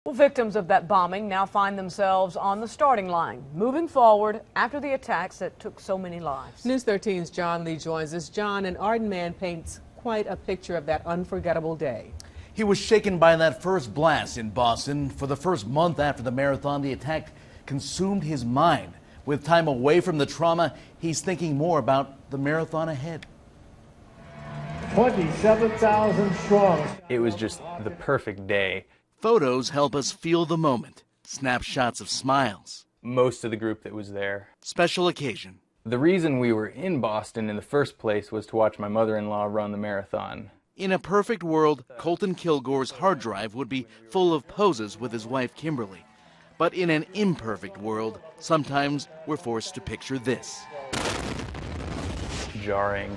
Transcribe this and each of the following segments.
Well, victims of that bombing now find themselves on the starting line, moving forward after the attacks that took so many lives. News 13's John Lee joins us. John, an Arden man paints quite a picture of that unforgettable day. He was shaken by that first blast in Boston. For the first month after the marathon, the attack consumed his mind. With time away from the trauma, he's thinking more about the marathon ahead. 27,000 strong. It was just the perfect day. Photos help us feel the moment. Snapshots of smiles. Most of the group that was there. Special occasion. The reason we were in Boston in the first place was to watch my mother-in-law run the marathon. In a perfect world, Colton Kilgore's hard drive would be full of poses with his wife Kimberly. But in an imperfect world, sometimes we're forced to picture this. Jarring.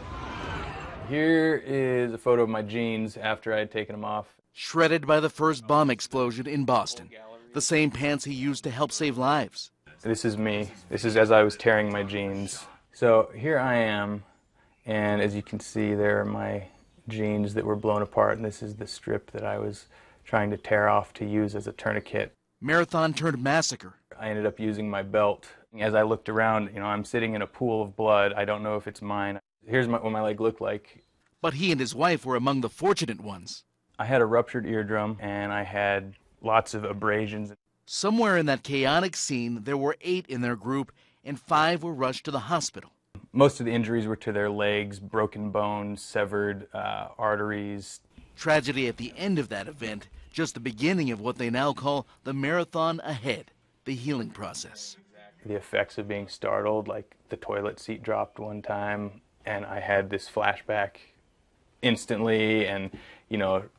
Here is a photo of my jeans after I had taken them off. Shredded by the first bomb explosion in Boston. The same pants he used to help save lives. This is me. This is as I was tearing my jeans. So here I am, and as you can see, there are my jeans that were blown apart, and this is the strip that I was trying to tear off to use as a tourniquet. Marathon turned massacre. I ended up using my belt. As I looked around, I'm sitting in a pool of blood. I don't know if it's mine. Here's what my leg looked like. But he and his wife were among the fortunate ones. I had a ruptured eardrum, and I had lots of abrasions. Somewhere in that chaotic scene, there were 8 in their group, and 5 were rushed to the hospital. Most of the injuries were to their legs, broken bones, severed arteries. Tragedy at the end of that event, just the beginning of what they now call the marathon ahead, the healing process. The effects of being startled, like the toilet seat dropped one time, and I had this flashback instantly, and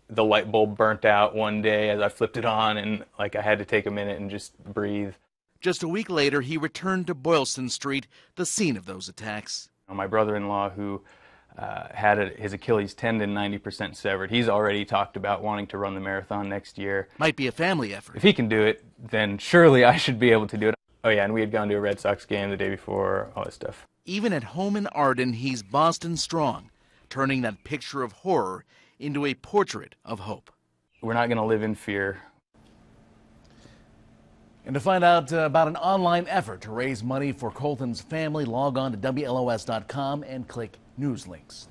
the light bulb burnt out one day as I flipped it on, and I had to take a minute and just breathe. Just a week later, he returned to Boylston Street, the scene of those attacks. My brother-in-law, who had his Achilles tendon 90% severed, he's already talked about wanting to run the marathon next year. Might be a family effort. If he can do it, then surely I should be able to do it. Oh yeah, and we had gone to a Red Sox game the day before, all this stuff. Even at home in Arden, he's Boston strong, turning that picture of horror into a portrait of hope. We're not going to live in fear. And to find out about an online effort to raise money for Colton's family, log on to WLOS.com and click News Links.